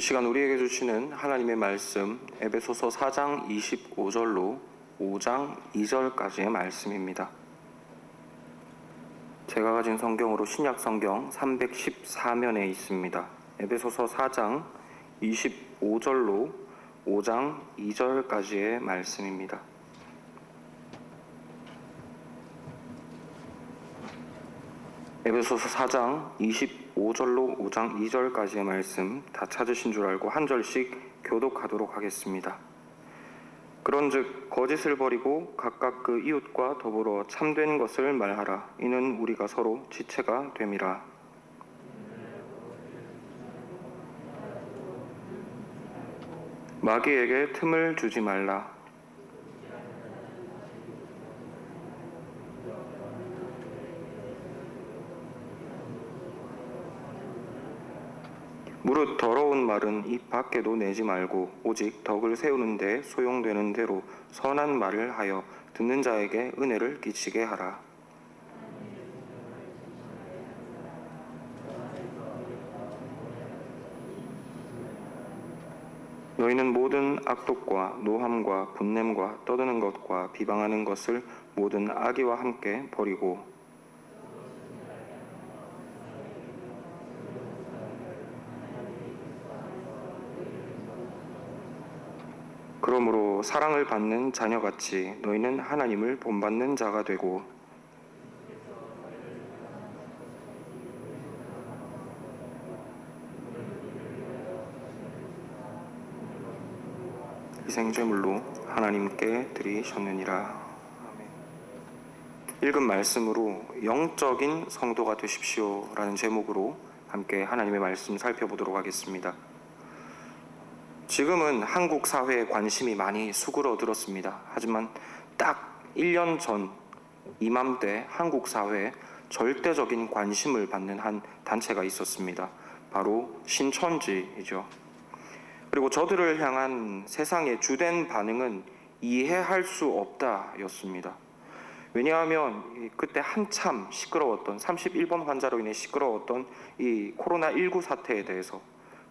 시간 우리에게 주시는 하나님의 말씀 에베소서 4장 25절로 5장 2절까지의 말씀입니다. 제가 가진 성경으로 신약 성경 314면에 있습니다. 에베소서 4장 25절로 5장 2절까지의 말씀입니다. 에베소서 4장 25절로 5장 2절까지의 말씀 다 찾으신 줄 알고 한 절씩 교독하도록 하겠습니다. 그런즉 거짓을 버리고 각각 그 이웃과 더불어 참된 것을 말하라. 이는 우리가 서로 지체가 됨이라. 마귀에게 틈을 주지 말라. 무릇 더러운 말은 입 밖에도 내지 말고 오직 덕을 세우는 데 소용되는 대로 선한 말을 하여 듣는 자에게 은혜를 끼치게 하라. 너희는 모든 악독과 노함과 분냄과 떠드는 것과 비방하는 것을 모든 악의와 함께 버리고 그러므로 사랑을 받는 자녀같이 너희는 하나님을 본받는 자가 되고 희생제물로 하나님께 드리셨느니라. 아멘. 읽은 말씀으로 영적인 성도가 되십시오 라는 제목으로 함께 하나님의 말씀 살펴보도록 하겠습니다. 지금은 한국 사회에 관심이 많이 수그러들었습니다. 하지만 딱 1년 전 이맘때 한국 사회에 절대적인 관심을 받는 한 단체가 있었습니다. 바로 신천지이죠. 그리고 저들을 향한 세상의 주된 반응은 이해할 수 없다였습니다. 왜냐하면 그때 한참 시끄러웠던 31번 환자로 인해 시끄러웠던 이 코로나19 사태에 대해서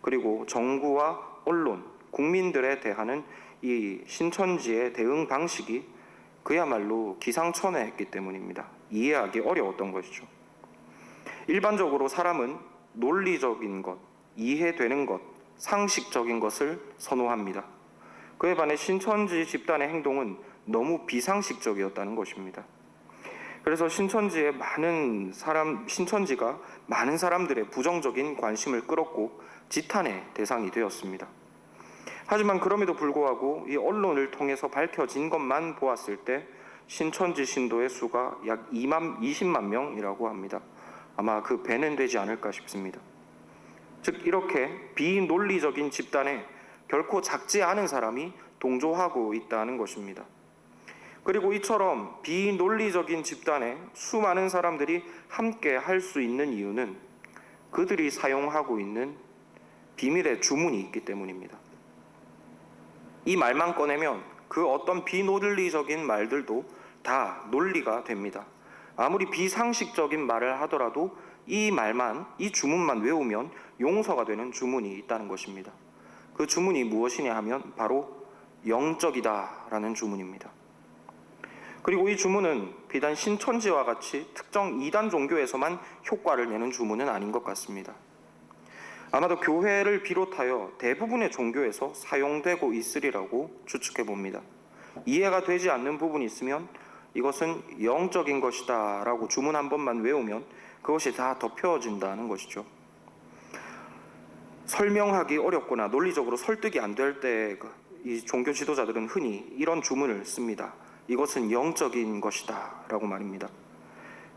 그리고 정부와 언론, 국민들에 대하는 이 신천지의 대응 방식이 그야말로 기상천외했기 때문입니다. 이해하기 어려웠던 것이죠. 일반적으로 사람은 논리적인 것, 이해되는 것, 상식적인 것을 선호합니다. 그에 반해 신천지 집단의 행동은 너무 비상식적이었다는 것입니다. 그래서 신천지가 많은 사람들의 부정적인 관심을 끌었고 지탄의 대상이 되었습니다. 하지만 그럼에도 불구하고 이 언론을 통해서 밝혀진 것만 보았을 때 신천지 신도의 수가 약 20만 명이라고 합니다. 아마 그 배는 되지 않을까 싶습니다. 즉 이렇게 비논리적인 집단에 결코 작지 않은 사람이 동조하고 있다는 것입니다. 그리고 이처럼 비논리적인 집단에 수많은 사람들이 함께 할 수 있는 이유는 그들이 사용하고 있는 비밀의 주문이 있기 때문입니다. 이 말만 꺼내면 그 어떤 비논리적인 말들도 다 논리가 됩니다. 아무리 비상식적인 말을 하더라도 이 주문만 외우면 용서가 되는 주문이 있다는 것입니다. 그 주문이 무엇이냐 하면 바로 영적이다라는 주문입니다. 그리고 이 주문은 비단 신천지와 같이 특정 이단 종교에서만 효과를 내는 주문은 아닌 것 같습니다. 아마도 교회를 비롯하여 대부분의 종교에서 사용되고 있으리라고 추측해 봅니다. 이해가 되지 않는 부분이 있으면 이것은 영적인 것이다 라고 주문 한 번만 외우면 그것이 다 덮여진다는 것이죠. 설명하기 어렵거나 논리적으로 설득이 안 될 때 이 종교 지도자들은 흔히 이런 주문을 씁니다. 이것은 영적인 것이다 라고 말입니다.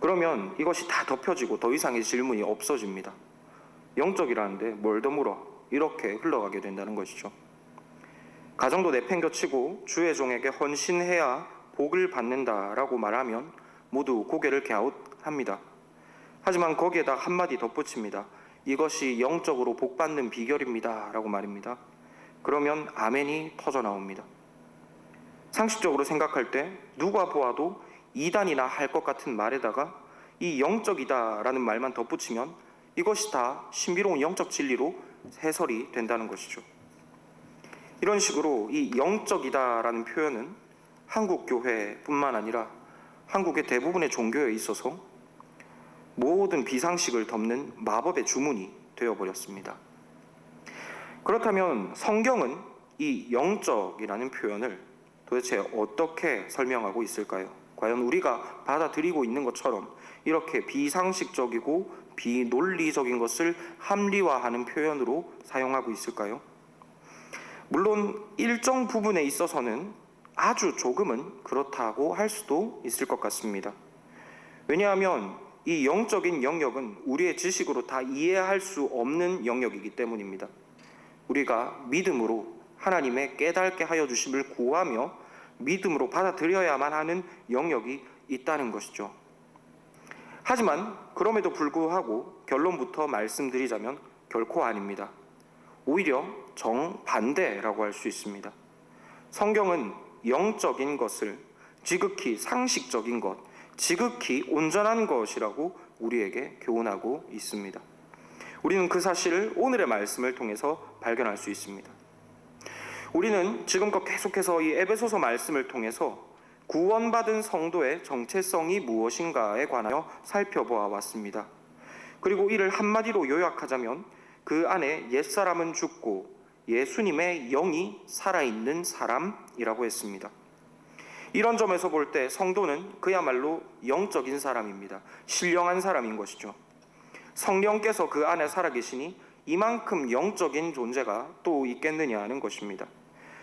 그러면 이것이 다 덮여지고 더 이상의 질문이 없어집니다. 영적이라는데 뭘 더 물어? 이렇게 흘러가게 된다는 것이죠. 가정도 내팽겨치고 주의 종에게 헌신해야 복을 받는다라고 말하면 모두 고개를 갸웃합니다. 하지만 거기에다 한마디 덧붙입니다. 이것이 영적으로 복받는 비결입니다 라고 말입니다. 그러면 아멘이 터져 나옵니다. 상식적으로 생각할 때 누가 보아도 이단이나 할 것 같은 말에다가 이 영적이다라는 말만 덧붙이면 이것이 다 신비로운 영적 진리로 해설이 된다는 것이죠. 이런 식으로 이 영적이다라는 표현은 한국 교회뿐만 아니라 한국의 대부분의 종교에 있어서 모든 비상식을 덮는 마법의 주문이 되어버렸습니다. 그렇다면 성경은 이 영적이라는 표현을 도대체 어떻게 설명하고 있을까요? 과연 우리가 받아들이고 있는 것처럼 이렇게 비상식적이고 비논리적인 것을 합리화하는 표현으로 사용하고 있을까요? 물론 일정 부분에 있어서는 아주 조금은 그렇다고 할 수도 있을 것 같습니다. 왜냐하면 이 영적인 영역은 우리의 지식으로 다 이해할 수 없는 영역이기 때문입니다. 우리가 믿음으로 하나님의 깨닫게 하여 주심을 구하며 믿음으로 받아들여야만 하는 영역이 있다는 것이죠. 하지만 그럼에도 불구하고 결론부터 말씀드리자면 결코 아닙니다. 오히려 정반대라고 할 수 있습니다. 성경은 영적인 것을 지극히 상식적인 것, 지극히 온전한 것이라고 우리에게 교훈하고 있습니다. 우리는 그 사실을 오늘의 말씀을 통해서 발견할 수 있습니다. 우리는 지금껏 계속해서 이 에베소서 말씀을 통해서 구원받은 성도의 정체성이 무엇인가에 관하여 살펴보아 왔습니다. 그리고 이를 한마디로 요약하자면 그 안에 옛사람은 죽고 예수님의 영이 살아있는 사람이라고 했습니다. 이런 점에서 볼 때 성도는 그야말로 영적인 사람입니다. 신령한 사람인 것이죠. 성령께서 그 안에 살아계시니 이만큼 영적인 존재가 또 있겠느냐 하는 것입니다.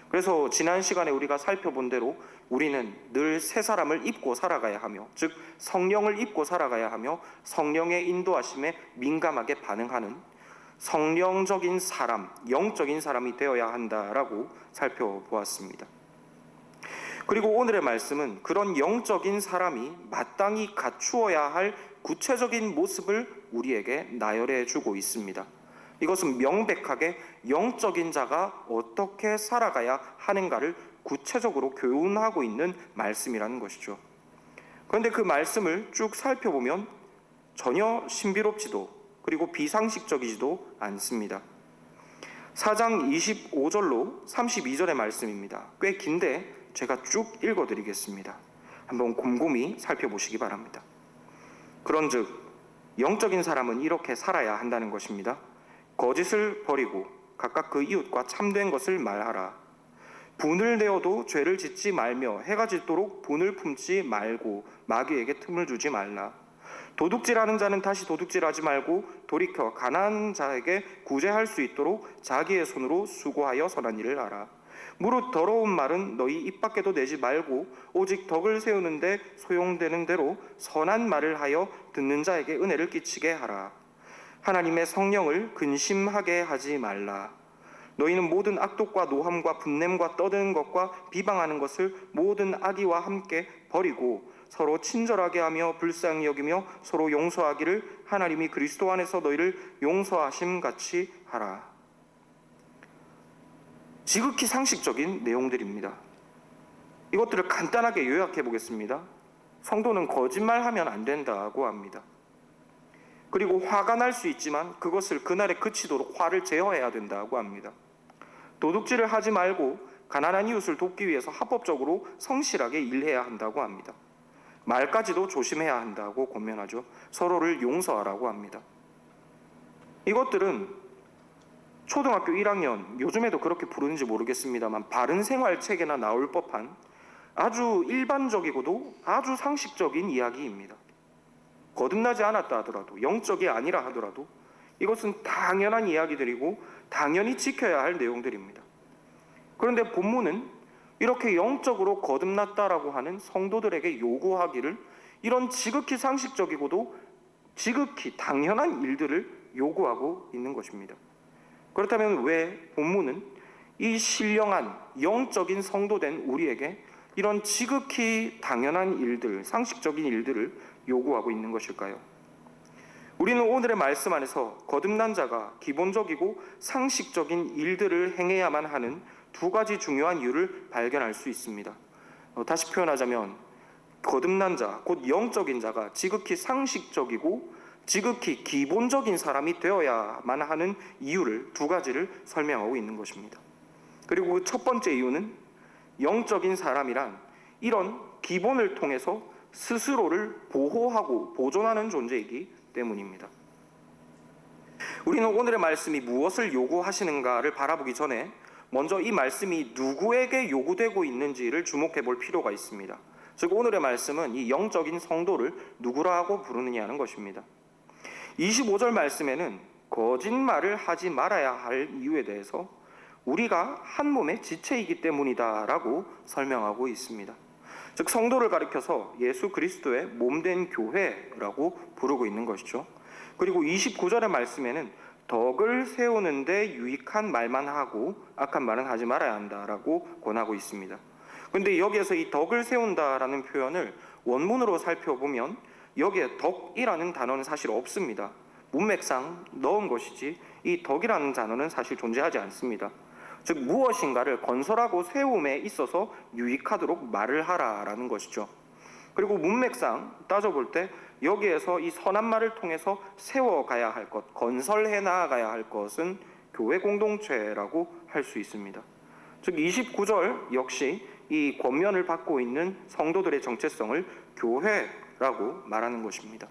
그래서 지난 시간에 우리가 살펴본 대로 우리는 늘 새 사람을 입고 살아가야 하며, 즉 성령을 입고 살아가야 하며 성령의 인도하심에 민감하게 반응하는 성령적인 사람, 영적인 사람이 되어야 한다라고 살펴보았습니다. 그리고 오늘의 말씀은 그런 영적인 사람이 마땅히 갖추어야 할 구체적인 모습을 우리에게 나열해 주고 있습니다. 이것은 명백하게 영적인 자가 어떻게 살아가야 하는가를 구체적으로 교훈하고 있는 말씀이라는 것이죠. 그런데 그 말씀을 쭉 살펴보면 전혀 신비롭지도 그리고 비상식적이지도 않습니다. 4장 25절로 32절의 말씀입니다. 꽤 긴데 제가 쭉 읽어드리겠습니다. 한번 곰곰이 살펴보시기 바랍니다. 그런즉 영적인 사람은 이렇게 살아야 한다는 것입니다. 거짓을 버리고 각각 그 이웃과 참된 것을 말하라. 분을 내어도 죄를 짓지 말며 해가 짓도록 분을 품지 말고 마귀에게 틈을 주지 말라. 도둑질하는 자는 다시 도둑질하지 말고 돌이켜 가난한 자에게 구제할 수 있도록 자기의 손으로 수고하여 선한 일을 하라. 무릇 더러운 말은 너희 입 밖에도 내지 말고 오직 덕을 세우는데 소용되는 대로 선한 말을 하여 듣는 자에게 은혜를 끼치게 하라. 하나님의 성령을 근심하게 하지 말라. 너희는 모든 악독과 노함과 분냄과 떠드는 것과 비방하는 것을 모든 악의와 함께 버리고 서로 친절하게 하며 불쌍히 여기며 서로 용서하기를 하나님이 그리스도 안에서 너희를 용서하심 같이 하라. 지극히 상식적인 내용들입니다. 이것들을 간단하게 요약해 보겠습니다. 성도는 거짓말하면 안 된다고 합니다. 그리고 화가 날 수 있지만 그것을 그날에 그치도록 화를 제어해야 된다고 합니다. 도둑질을 하지 말고 가난한 이웃을 돕기 위해서 합법적으로 성실하게 일해야 한다고 합니다. 말까지도 조심해야 한다고 권면하죠. 서로를 용서하라고 합니다. 이것들은 초등학교 1학년, 요즘에도 그렇게 부르는지 모르겠습니다만 바른 생활 책에나 나올 법한 아주 일반적이고도 아주 상식적인 이야기입니다. 거듭나지 않았다 하더라도, 영적이 아니라 하더라도 이것은 당연한 이야기들이고 당연히 지켜야 할 내용들입니다. 그런데 본문은 이렇게 영적으로 거듭났다라고 하는 성도들에게 요구하기를 이런 지극히 상식적이고도 지극히 당연한 일들을 요구하고 있는 것입니다. 그렇다면 왜 본문은 이 신령한 영적인 성도된 우리에게 이런 지극히 당연한 일들, 상식적인 일들을 요구하고 있는 것일까요? 우리는 오늘의 말씀 안에서 거듭난 자가 기본적이고 상식적인 일들을 행해야만 하는 두 가지 중요한 이유를 발견할 수 있습니다. 다시 표현하자면 거듭난 자, 곧 영적인 자가 지극히 상식적이고 지극히 기본적인 사람이 되어야만 하는 이유를 두 가지를 설명하고 있는 것입니다. 그리고 첫 번째 이유는 영적인 사람이란 이런 기본을 통해서 스스로를 보호하고 보존하는 존재이기 때문입니다. 우리는 오늘의 말씀이 무엇을 요구하시는가를 바라보기 전에 먼저 이 말씀이 누구에게 요구되고 있는지를 주목해 볼 필요가 있습니다. 즉 오늘의 말씀은 이 영적인 성도를 누구라고 부르느냐는 것입니다. 25절 말씀에는 거짓말을 하지 말아야 할 이유에 대해서 우리가 한 몸의 지체이기 때문이다 라고 설명하고 있습니다. 즉 성도를 가리켜서 예수 그리스도의 몸된 교회라고 부르고 있는 것이죠. 그리고 29절의 말씀에는 덕을 세우는 데 유익한 말만 하고 악한 말은 하지 말아야 한다라고 권하고 있습니다. 그런데 여기에서 이 덕을 세운다라는 표현을 원문으로 살펴보면 여기에 덕이라는 단어는 사실 없습니다. 문맥상 넣은 것이지 이 덕이라는 단어는 사실 존재하지 않습니다. 즉 무엇인가를 건설하고 세움에 있어서 유익하도록 말을 하라라는 것이죠. 그리고 문맥상 따져볼 때 여기에서 이 선한 말을 통해서 세워가야 할 것, 건설해 나아가야 할 것은 교회 공동체라고 할 수 있습니다. 즉 29절 역시 이 권면을 받고 있는 성도들의 정체성을 교회라고 말하는 것입니다.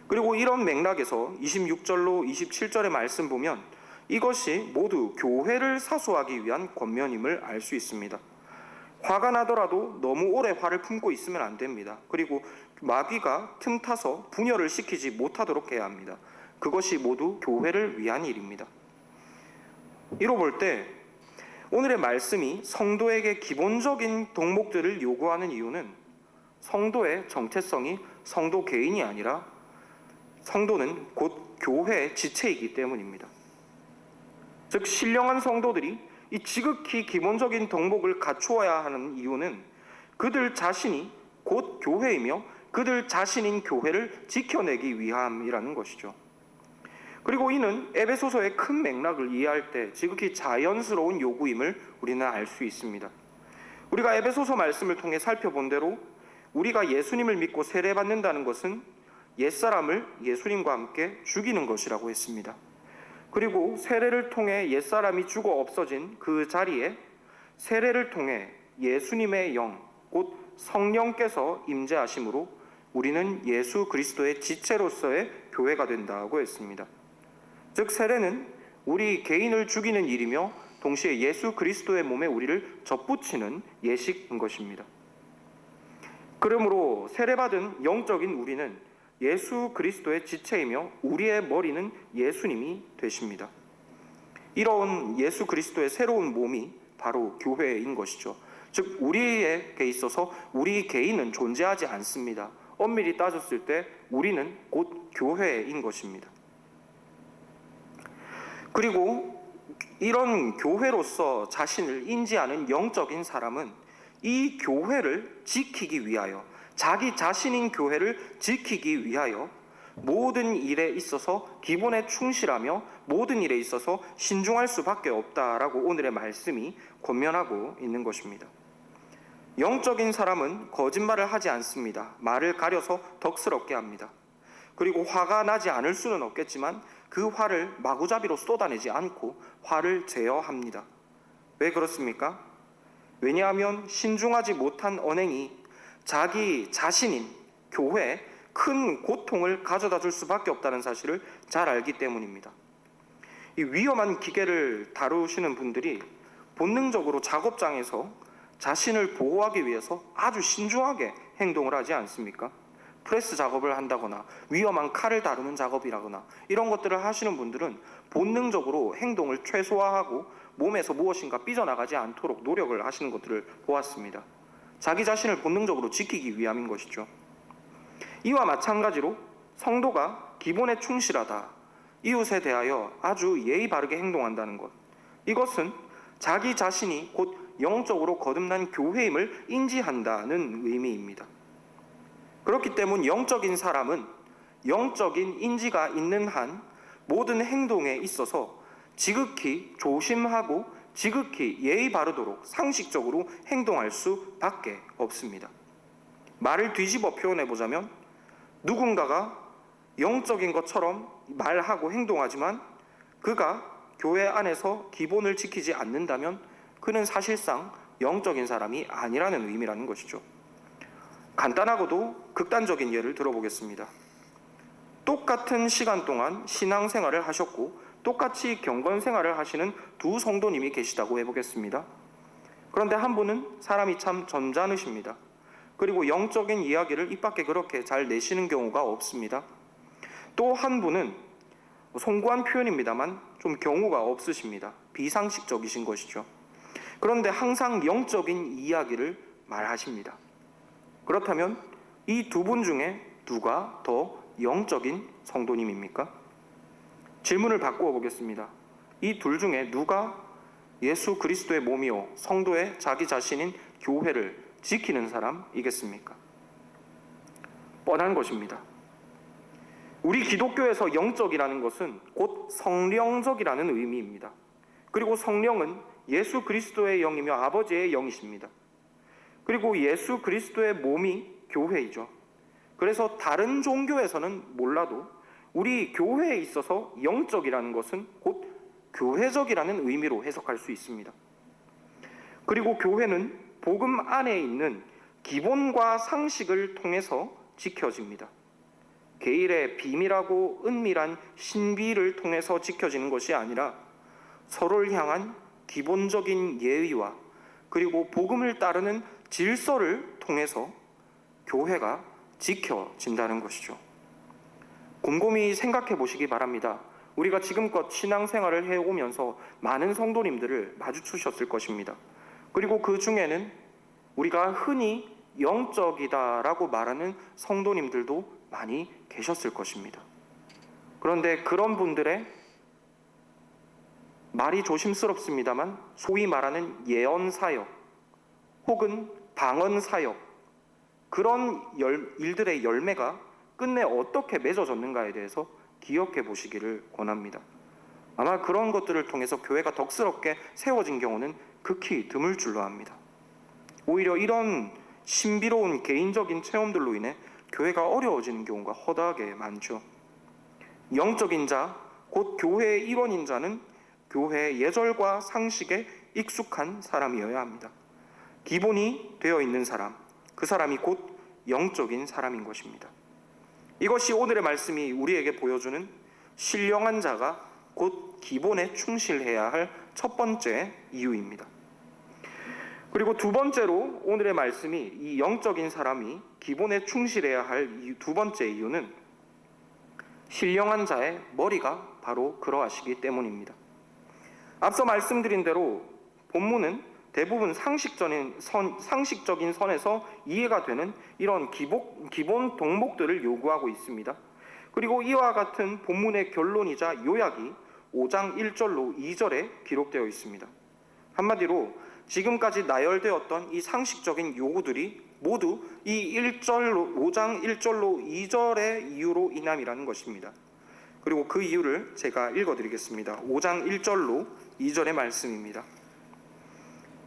그리고 이런 맥락에서 26절로 27절의 말씀 보면 이것이 모두 교회를 사수하기 위한 권면임을 알 수 있습니다. 화가 나더라도 너무 오래 화를 품고 있으면 안 됩니다. 그리고 마귀가 틈타서 분열을 시키지 못하도록 해야 합니다. 그것이 모두 교회를 위한 일입니다. 이로 볼 때 오늘의 말씀이 성도에게 기본적인 덕목들을 요구하는 이유는 성도의 정체성이 성도 개인이 아니라 성도는 곧 교회의 지체이기 때문입니다. 즉 신령한 성도들이 이 지극히 기본적인 덕목을 갖추어야 하는 이유는 그들 자신이 곧 교회이며 그들 자신인 교회를 지켜내기 위함이라는 것이죠. 그리고 이는 에베소서의 큰 맥락을 이해할 때 지극히 자연스러운 요구임을 우리는 알 수 있습니다. 우리가 에베소서 말씀을 통해 살펴본 대로 우리가 예수님을 믿고 세례받는다는 것은 옛사람을 예수님과 함께 죽이는 것이라고 했습니다. 그리고 세례를 통해 옛사람이 죽어 없어진 그 자리에 세례를 통해 예수님의 영, 곧 성령께서 임재하심으로 우리는 예수 그리스도의 지체로서의 교회가 된다고 했습니다. 즉 세례는 우리 개인을 죽이는 일이며 동시에 예수 그리스도의 몸에 우리를 접붙이는 예식인 것입니다. 그러므로 세례받은 영적인 우리는 예수 그리스도의 지체이며 우리의 머리는 예수님이 되십니다. 이런 예수 그리스도의 새로운 몸이 바로 교회인 것이죠. 즉 우리에게 있어서 우리 개인은 존재하지 않습니다. 엄밀히 따졌을 때 우리는 곧 교회인 것입니다. 그리고 이런 교회로서 자신을 인지하는 영적인 사람은 이 교회를 지키기 위하여 자기 자신인 교회를 지키기 위하여 모든 일에 있어서 기본에 충실하며 모든 일에 있어서 신중할 수밖에 없다라고 오늘의 말씀이 권면하고 있는 것입니다. 영적인 사람은 거짓말을 하지 않습니다. 말을 가려서 덕스럽게 합니다. 그리고 화가 나지 않을 수는 없겠지만 그 화를 마구잡이로 쏟아내지 않고 화를 제어합니다. 왜 그렇습니까? 왜냐하면 신중하지 못한 언행이 자기 자신인 교회에 큰 고통을 가져다 줄 수밖에 없다는 사실을 잘 알기 때문입니다. 이 위험한 기계를 다루시는 분들이 본능적으로 작업장에서 자신을 보호하기 위해서 아주 신중하게 행동을 하지 않습니까? 프레스 작업을 한다거나 위험한 칼을 다루는 작업이라거나 이런 것들을 하시는 분들은 본능적으로 행동을 최소화하고 몸에서 무엇인가 삐져나가지 않도록 노력을 하시는 것들을 보았습니다. 자기 자신을 본능적으로 지키기 위함인 것이죠. 이와 마찬가지로 성도가 기본에 충실하다, 이웃에 대하여 아주 예의 바르게 행동한다는 것, 이것은 자기 자신이 곧 영적으로 거듭난 교회임을 인지한다는 의미입니다. 그렇기 때문 영적인 사람은 영적인 인지가 있는 한 모든 행동에 있어서 지극히 조심하고 지극히 예의 바르도록 상식적으로 행동할 수밖에 없습니다. 말을 뒤집어 표현해 보자면 누군가가 영적인 것처럼 말하고 행동하지만 그가 교회 안에서 기본을 지키지 않는다면 그는 사실상 영적인 사람이 아니라는 의미라는 것이죠. 간단하고도 극단적인 예를 들어보겠습니다. 똑같은 시간 동안 신앙생활을 하셨고 똑같이 경건생활을 하시는 두 성도님이 계시다고 해보겠습니다. 그런데 한 분은 사람이 참 점잖으십니다. 그리고 영적인 이야기를 입 밖에 그렇게 잘 내시는 경우가 없습니다. 또 한 분은 송구한 표현입니다만 좀 경우가 없으십니다. 비상식적이신 것이죠. 그런데 항상 영적인 이야기를 말하십니다. 그렇다면 이 두 분 중에 누가 더 영적인 성도님입니까? 질문을 바꾸어 보겠습니다. 이 둘 중에 누가 예수 그리스도의 몸이요 성도의 자기 자신인 교회를 지키는 사람이겠습니까? 뻔한 것입니다. 우리 기독교에서 영적이라는 것은 곧 성령적이라는 의미입니다. 그리고 성령은 예수 그리스도의 영이며 아버지의 영이십니다. 그리고 예수 그리스도의 몸이 교회이죠. 그래서 다른 종교에서는 몰라도 우리 교회에 있어서 영적이라는 것은 곧 교회적이라는 의미로 해석할 수 있습니다. 그리고 교회는 복음 안에 있는 기본과 상식을 통해서 지켜집니다. 계일의 비밀하고 은밀한 신비를 통해서 지켜지는 것이 아니라 서로를 향한 기본적인 예의와 그리고 복음을 따르는 질서를 통해서 교회가 지켜진다는 것이죠. 곰곰이 생각해 보시기 바랍니다. 우리가 지금껏 신앙생활을 해오면서 많은 성도님들을 마주치셨을 것입니다. 그리고 그 중에는 우리가 흔히 영적이다라고 말하는 성도님들도 많이 계셨을 것입니다. 그런데 그런 분들의 말이 조심스럽습니다만 소위 말하는 예언사역 혹은 방언사역 그런 일들의 열매가 끝내 어떻게 맺어졌는가에 대해서 기억해 보시기를 권합니다. 아마 그런 것들을 통해서 교회가 덕스럽게 세워진 경우는 극히 드물 줄로 압니다. 오히려 이런 신비로운 개인적인 체험들로 인해 교회가 어려워지는 경우가 허다하게 많죠. 영적인 자, 곧 교회의 일원인 자는 교회의 예절과 상식에 익숙한 사람이어야 합니다. 기본이 되어 있는 사람, 그 사람이 곧 영적인 사람인 것입니다. 이것이 오늘의 말씀이 우리에게 보여주는 신령한 자가 곧 기본에 충실해야 할 첫 번째 이유입니다. 그리고 두 번째로 오늘의 말씀이 이 영적인 사람이 기본에 충실해야 할 두 번째 이유는 신령한 자의 머리가 바로 그러하시기 때문입니다. 앞서 말씀드린 대로 본문은 대부분 상식적인 선에서 이해가 되는 이런 기본 덕목들을 요구하고 있습니다. 그리고 이와 같은 본문의 결론이자 요약이 5장 1절로 2절에 기록되어 있습니다. 한마디로 지금까지 나열되었던 이 상식적인 요구들이 모두 이 5장 1절로 2절의 이유로 인함이라는 것입니다. 그리고 그 이유를 제가 읽어드리겠습니다. 5장 1절로 2절의 말씀입니다.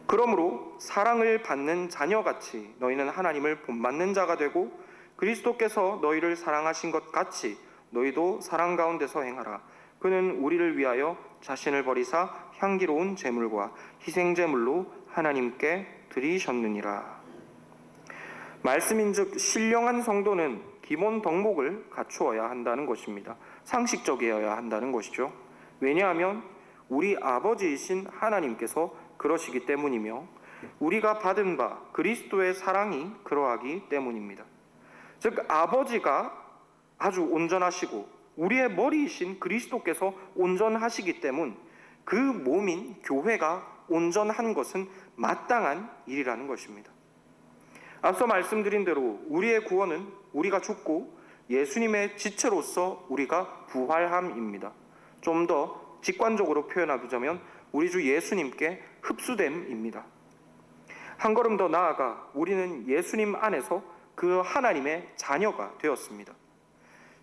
그러므로 사랑을 받는 자녀같이 너희는 하나님을 본받는 자가 되고 그리스도께서 너희를 사랑하신 것 같이 너희도 사랑 가운데서 행하라. 그는 우리를 위하여 자신을 버리사 향기로운 제물과 희생제물로 하나님께 드리셨느니라. 말씀인즉 신령한 성도는 기본 덕목을 갖추어야 한다는 것입니다. 상식적이어야 한다는 것이죠. 왜냐하면 우리 아버지이신 하나님께서 그러시기 때문이며 우리가 받은 바 그리스도의 사랑이 그러하기 때문입니다. 즉 아버지가 아주 온전하시고 우리의 머리이신 그리스도께서 온전하시기 때문 그 몸인 교회가 온전한 것은 마땅한 일이라는 것입니다. 앞서 말씀드린 대로 우리의 구원은 우리가 죽고 예수님의 지체로서 우리가 부활함입니다. 좀 더 직관적으로 표현하자면 우리 주 예수님께 흡수됨입니다. 한 걸음 더 나아가 우리는 예수님 안에서 그 하나님의 자녀가 되었습니다.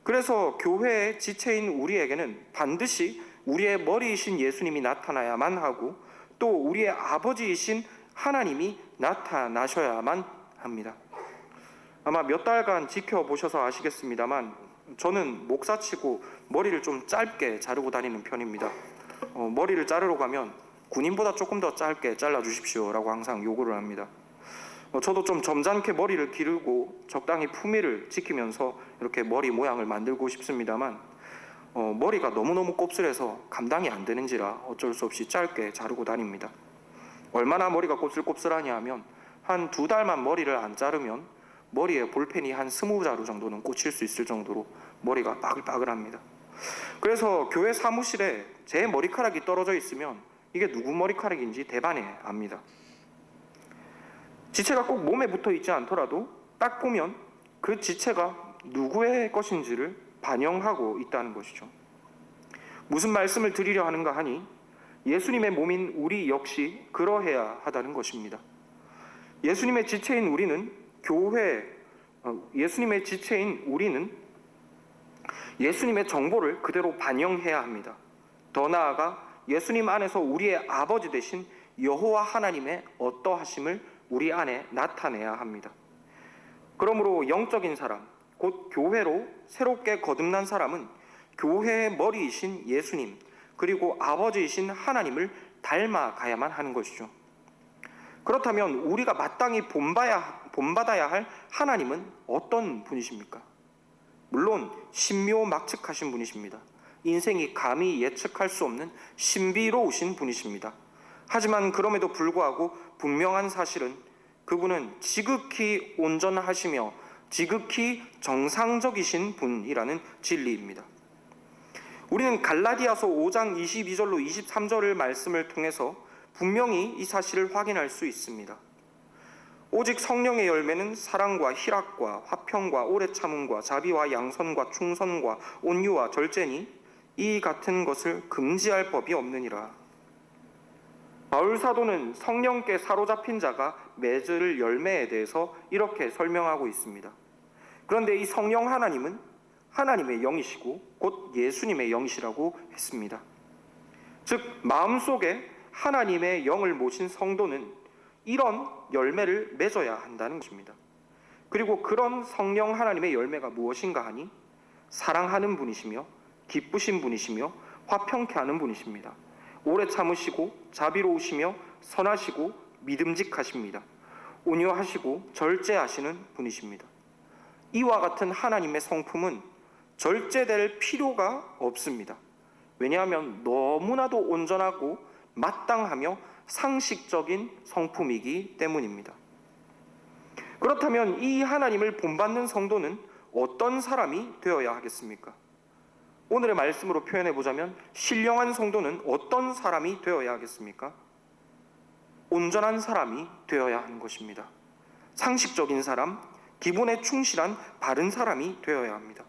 그래서 교회의 지체인 우리에게는 반드시 우리의 머리이신 예수님이 나타나야만 하고 또 우리의 아버지이신 하나님이 나타나셔야만 합니다. 아마 몇 달간 지켜보셔서 아시겠습니다만 저는 목사치고 머리를 좀 짧게 자르고 다니는 편입니다. 머리를 자르러 가면 군인보다 조금 더 짧게 잘라주십시오라고 항상 요구를 합니다. 저도 좀 점잖게 머리를 기르고 적당히 품위를 지키면서 이렇게 머리 모양을 만들고 싶습니다만 머리가 너무너무 곱슬해서 감당이 안 되는지라 어쩔 수 없이 짧게 자르고 다닙니다. 얼마나 머리가 곱슬곱슬하냐 하면 한 2달만 머리를 안 자르면 머리에 볼펜이 한 20자루 정도는 꽂힐 수 있을 정도로 머리가 바글바글합니다. 그래서 교회 사무실에 제 머리카락이 떨어져 있으면 이게 누구 머리카락인지 대반해 압니다. 지체가 꼭 몸에 붙어 있지 않더라도 딱 보면 그 지체가 누구의 것인지를 반영하고 있다는 것이죠. 무슨 말씀을 드리려 하는가 하니 예수님의 몸인 우리 역시 그러해야 하다는 것입니다. 예수님의 지체인 우리는 예수님의 지체인 우리는 예수님의 정보를 그대로 반영해야 합니다. 더 나아가 예수님 안에서 우리의 아버지 되신 여호와 하나님의 어떠하심을 우리 안에 나타내야 합니다. 그러므로 영적인 사람, 곧 교회로 새롭게 거듭난 사람은 교회의 머리이신 예수님, 그리고 아버지이신 하나님을 닮아가야만 하는 것이죠. 그렇다면 우리가 마땅히 본받아야 할 하나님은 어떤 분이십니까? 물론 신묘막측하신 분이십니다. 인생이 감히 예측할 수 없는 신비로우신 분이십니다. 하지만 그럼에도 불구하고 분명한 사실은 그분은 지극히 온전하시며 지극히 정상적이신 분이라는 진리입니다. 우리는 갈라디아서 5장 22절로 23절의 말씀을 통해서 분명히 이 사실을 확인할 수 있습니다. 오직 성령의 열매는 사랑과 희락과 화평과 오래 참음과 자비와 양선과 충선과 온유와 절제니 이 같은 것을 금지할 법이 없느니라. 바울 사도는 성령께 사로잡힌 자가 맺을 열매에 대해서 이렇게 설명하고 있습니다. 그런데 이 성령 하나님은 하나님의 영이시고 곧 예수님의 영이시라고 했습니다. 즉 마음속에 하나님의 영을 모신 성도는 이런 열매를 맺어야 한다는 것입니다. 그리고 그런 성령 하나님의 열매가 무엇인가 하니 사랑하는 분이시며 기쁘신 분이시며 화평케 하는 분이십니다. 오래 참으시고 자비로우시며 선하시고 믿음직하십니다. 온유하시고 절제하시는 분이십니다. 이와 같은 하나님의 성품은 절제될 필요가 없습니다. 왜냐하면 너무나도 온전하고 마땅하며 상식적인 성품이기 때문입니다. 그렇다면 이 하나님을 본받는 성도는 어떤 사람이 되어야 하겠습니까? 오늘의 말씀으로 표현해 보자면 신령한 성도는 어떤 사람이 되어야 하겠습니까? 온전한 사람이 되어야 하는 것입니다. 상식적인 사람, 기본에 충실한 바른 사람이 되어야 합니다.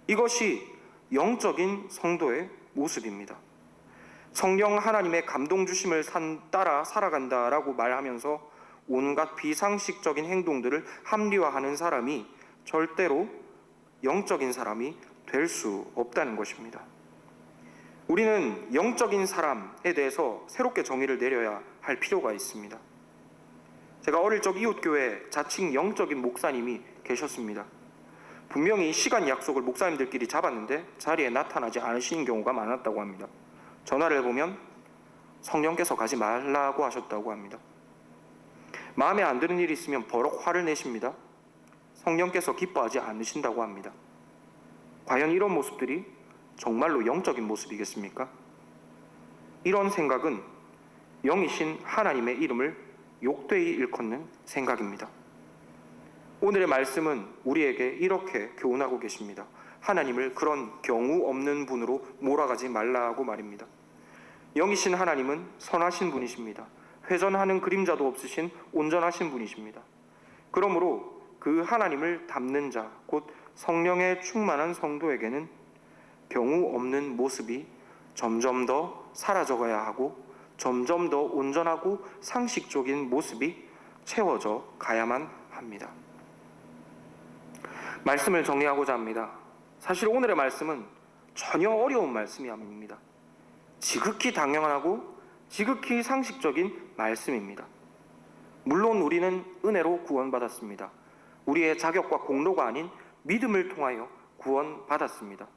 이것이 영적인 성도의 모습입니다. 성령 하나님의 감동 주심을 따라 살아간다라고 말하면서 온갖 비상식적인 행동들을 합리화하는 사람이 절대로 영적인 사람이 될 수 없다는 것입니다. 우리는 영적인 사람에 대해서 새롭게 정의를 내려야 할 필요가 있습니다. 제가 어릴 적 이웃교회 자칭 영적인 목사님이 계셨습니다. 분명히 시간 약속을 목사님들끼리 잡았는데 자리에 나타나지 않으시는 경우가 많았다고 합니다. 전화를 해보면 성령께서 가지 말라고 하셨다고 합니다. 마음에 안 드는 일이 있으면 버럭 화를 내십니다. 성령께서 기뻐하지 않으신다고 합니다. 과연 이런 모습들이 정말로 영적인 모습이겠습니까? 이런 생각은 영이신 하나님의 이름을 욕되이 일컫는 생각입니다. 오늘의 말씀은 우리에게 이렇게 교훈하고 계십니다. 하나님을 그런 경우 없는 분으로 몰아가지 말라고 말입니다. 영이신 하나님은 선하신 분이십니다. 회전하는 그림자도 없으신 온전하신 분이십니다. 그러므로 그 하나님을 닮는 자, 곧 성령에 충만한 성도에게는 경우 없는 모습이 점점 더 사라져가야 하고 점점 더 온전하고 상식적인 모습이 채워져 가야만 합니다. 말씀을 정리하고자 합니다. 사실 오늘의 말씀은 전혀 어려운 말씀이 아닙니다. 지극히 당연하고 지극히 상식적인 말씀입니다. 물론 우리는 은혜로 구원받았습니다. 우리의 자격과 공로가 아닌 믿음을 통하여 구원받았습니다.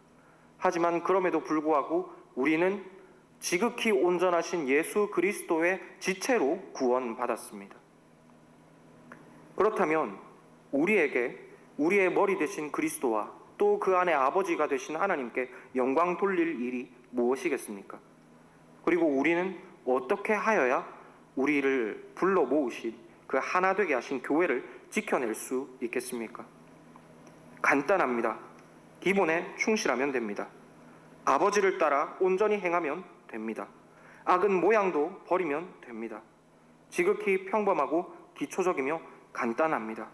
하지만 그럼에도 불구하고 우리는 지극히 온전하신 예수 그리스도의 지체로 구원받았습니다. 그렇다면 우리에게 우리의 머리 되신 그리스도와 또 그 안에 아버지가 되신 하나님께 영광 돌릴 일이 무엇이겠습니까? 그리고 우리는 어떻게 하여야 우리를 불러 모으신 그 하나 되게 하신 교회를 지켜낼 수 있겠습니까? 간단합니다. 기본에 충실하면 됩니다. 아버지를 따라 온전히 행하면 됩니다. 악은 모양도 버리면 됩니다. 지극히 평범하고 기초적이며 간단합니다.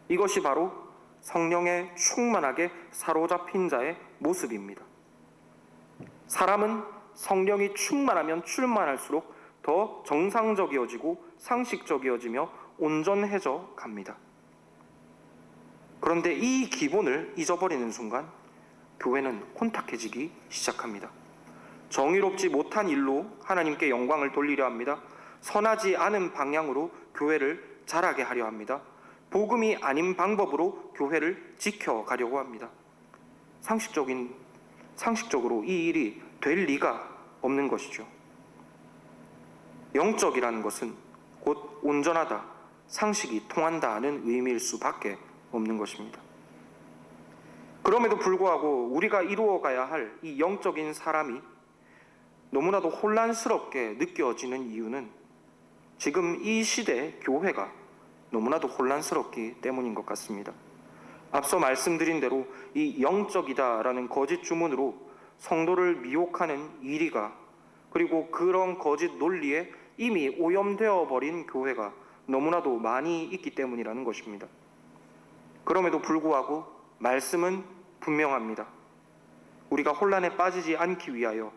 이것이 바로 성령에 충만하게 사로잡힌 자의 모습입니다. 사람은 성령이 충만하면 충만할수록 더 정상적이어지고 상식적이어지며 온전해져 갑니다. 그런데 이 기본을 잊어버리는 순간 교회는 혼탁해지기 시작합니다. 정의롭지 못한 일로 하나님께 영광을 돌리려 합니다. 선하지 않은 방향으로 교회를 자라게 하려 합니다. 복음이 아닌 방법으로 교회를 지켜가려고 합니다. 상식적으로 이 일이 될 리가 없는 것이죠. 영적이라는 것은 곧 온전하다, 상식이 통한다는 의미일 수밖에 없는 것입니다. 그럼에도 불구하고 우리가 이루어가야 할 이 영적인 사람이 너무나도 혼란스럽게 느껴지는 이유는 지금 이 시대의 교회가 너무나도 혼란스럽기 때문인 것 같습니다. 앞서 말씀드린 대로 이 영적이다라는 거짓 주문으로 성도를 미혹하는 이리가, 그리고 그런 거짓 논리에 이미 오염되어 버린 교회가 너무나도 많이 있기 때문이라는 것입니다. 그럼에도 불구하고 말씀은 분명합니다. 우리가 혼란에 빠지지 않기 위하여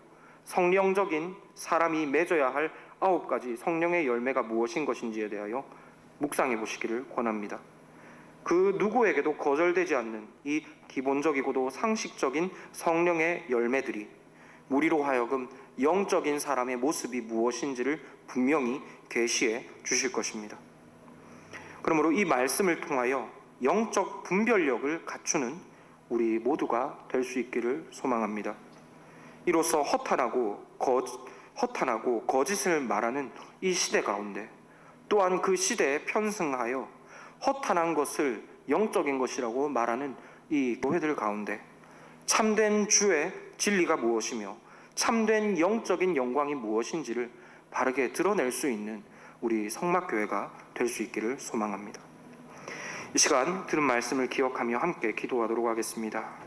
성령적인 사람이 맺어야 할 9가지 성령의 열매가 무엇인 것인지에 대하여 묵상해 보시기를 권합니다. 그 누구에게도 거절되지 않는 이 기본적이고도 상식적인 성령의 열매들이 우리로 하여금 영적인 사람의 모습이 무엇인지를 분명히 계시해 주실 것입니다. 그러므로 이 말씀을 통하여 영적 분별력을 갖추는 우리 모두가 될 수 있기를 소망합니다. 이로써 허탄하고 거짓을 말하는 이 시대 가운데, 또한 그 시대에 편승하여 허탄한 것을 영적인 것이라고 말하는 이 교회들 가운데 참된 주의 진리가 무엇이며 참된 영적인 영광이 무엇인지를 바르게 드러낼 수 있는 우리 성막교회가 될 수 있기를 소망합니다. 이 시간 들은 말씀을 기억하며 함께 기도하도록 하겠습니다.